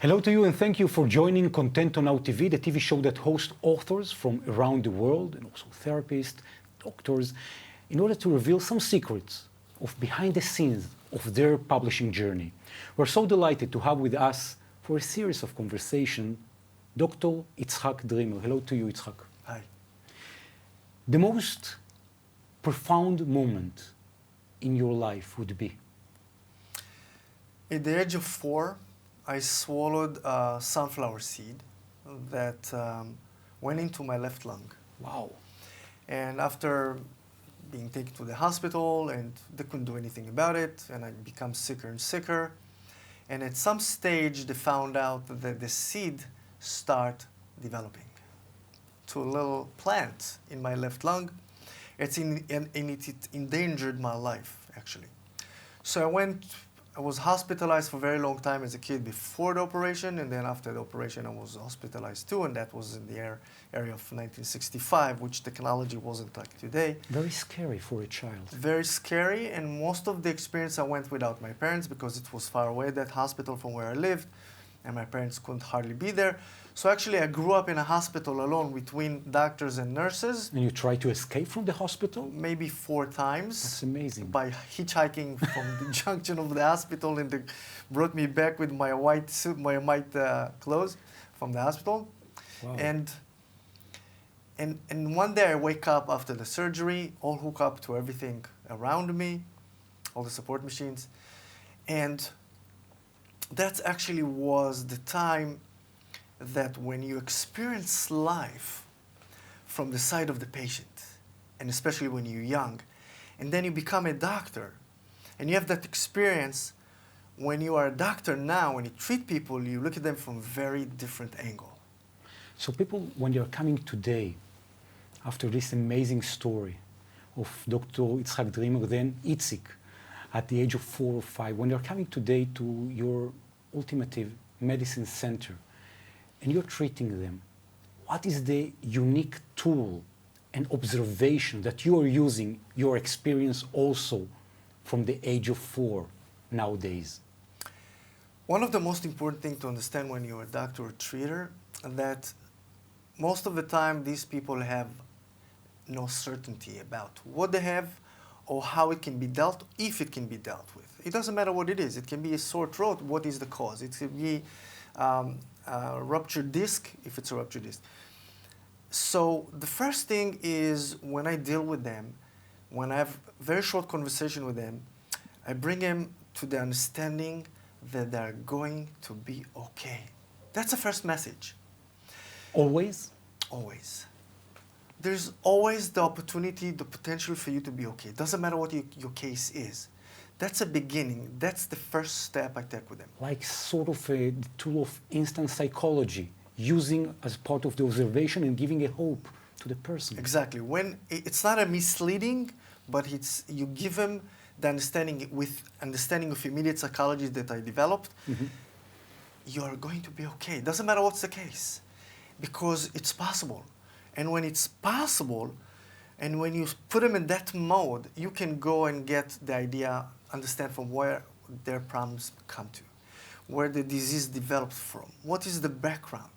Hello to you and thank you for joining ContentoNow TV, the TV show that hosts authors from around the world and also therapists, doctors, in order to reveal some secrets of behind the scenes of their publishing journey. We're so delighted to have with us for a series of conversation, Dr. Itzhak Dreamer. Hello to you, Itzhak. Hi. The most profound moment in your life would be? At the age of 4, I swallowed a sunflower seed that went into my left lung. Wow. And after being taken to the hospital, and they couldn't do anything about it, and I become sicker and sicker. And at some stage, they found out that the seed start developing to a little plant in my left lung. It endangered my life, actually. So I was hospitalized for a very long time as a kid before the operation, and then after the operation I was hospitalized too, and that was in the area of 1965, which technology wasn't like today. Very scary for a child. Very scary, and most of the experience I went without my parents because it was far away, that hospital, from where I lived, and my parents couldn't hardly be there. So actually I grew up in a hospital alone between doctors and nurses. And you tried to escape from the hospital? Maybe 4 times. That's amazing. By hitchhiking from the junction of the hospital, and they brought me back with my white suit, my white clothes from the hospital. Wow. And one day I wake up after the surgery, all hooked up to everything around me, all the support machines, and that actually was the time that when you experience life from the side of the patient, and especially when you're young, and then you become a doctor, and you have that experience when you are a doctor now, when you treat people, you look at them from a very different angle. So people, when you're coming today, after this amazing story of Dr. Itzhak Dreamer, then Itzik, at the age of 4 or 5, when you're coming today to your Ultimative Medicine Center, and you're treating them, what is the unique tool and observation that you are using, your experience also from the age of 4 nowadays? One of the most important things to understand when you're a doctor or treater, that most of the time these people have no certainty about what they have or how it can be dealt, if it can be dealt with. It doesn't matter what it is. It can be a sore throat. What is the cause? It could be a ruptured disc, if it's a ruptured disc. So the first thing is, when I deal with them, when I have a very short conversation with them, I bring them to the understanding that they're going to be okay. That's the first message. Always? Always. There's always the opportunity, the potential for you to be okay. It doesn't matter what your case is. That's a beginning. That's the first step I take with them. Like sort of a tool of instant psychology, using as part of the observation and giving a hope to the person. Exactly. When it's not a misleading, but you give them the understanding, with understanding of immediate psychology that I developed, you're going to be okay. It doesn't matter what's the case, because it's possible. And when it's possible, and when you put them in that mode, you can go and get the idea, understand from where their problems come to, where the disease developed from, what is the background.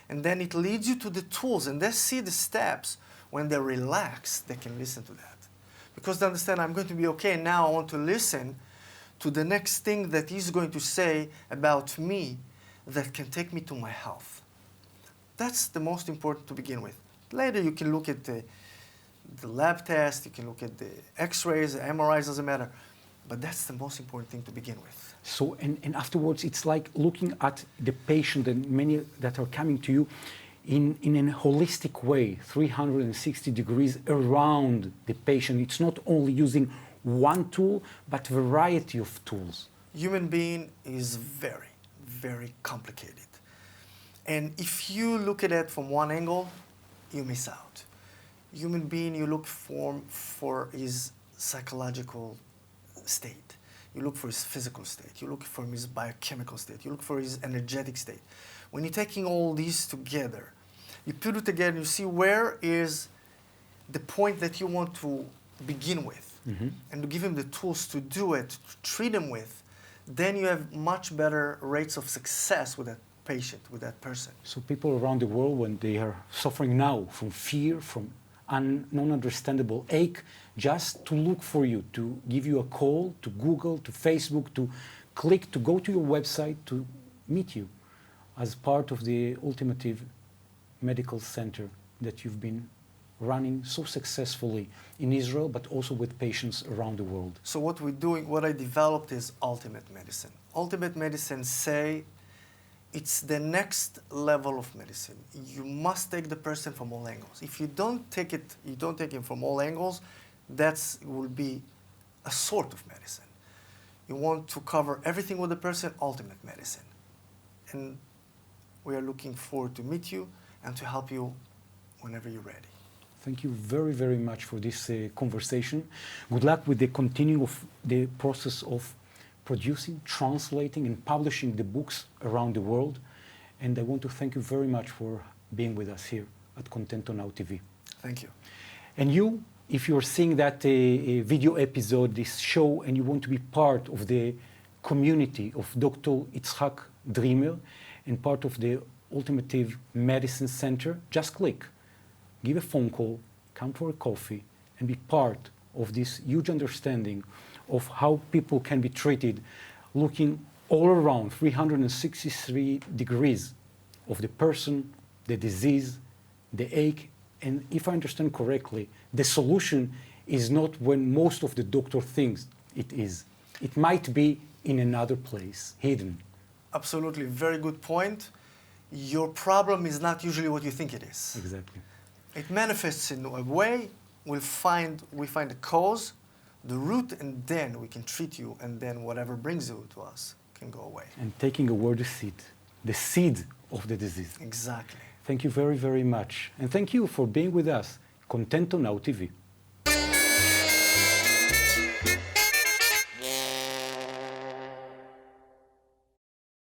And then it leads you to the tools, and they see the steps. When they're relaxed, they can listen to that. Because they understand, I'm going to be okay, and now I want to listen to the next thing that he's going to say about me that can take me to my health. That's the most important to begin with. Later you can look at the lab test, you can look at the x-rays, the MRIs, doesn't matter. But that's the most important thing to begin with. So, and afterwards, it's like looking at the patient and many that are coming to you in a holistic way, 360 degrees around the patient. It's not only using one tool, but variety of tools. Human being is very, very complicated. And if you look at it from one angle, you miss out. Human being, you look for his psychological state. You look for his physical state. You look for his biochemical state. You look for his energetic state. When you're taking all these together, you put it together and you see where is the point that you want to begin with, and to give him the tools to do it, to treat him with, then you have much better rates of success with that patient, with that person. So people around the world, when they are suffering now from fear, from non-understandable ache, just to look for you, to give you a call, to Google, to Facebook, to click, to go to your website, to meet you as part of the Ultimative Medical Center that you've been running so successfully in Israel, but also with patients around the world. So what we're doing, what I developed is ultimate medicine. Ultimate medicine say it's the next level of medicine. You must take the person from all angles. If you don't take him from all angles, that will be a sort of medicine. You want to cover everything with the person, ultimate medicine. And we are looking forward to meet you and to help you whenever you're ready. Thank you very, very much for this conversation. Good luck with the continuing of the process of producing, translating, and publishing the books around the world. And I want to thank you very much for being with us here at ContentoNow TV. Thank you. And you, if you're seeing that video episode, this show, and you want to be part of the community of Dr. Itzhak Dreamer and part of the Ultimative Medicine Center, just click. Give a phone call, come for a coffee, and be part of this huge understanding of how people can be treated, looking all around 363 degrees of the person, the disease, the ache, and if I understand correctly, the solution is not when most of the doctor thinks it is. It might be in another place, hidden. Absolutely, very good point. Your problem is not usually what you think it is. Exactly. It manifests in a way, we find the cause, the root, and then we can treat you, and then whatever brings you to us can go away. And taking away the seed of the disease. Exactly. Thank you very, very much. And thank you for being with us, ContentoNow TV.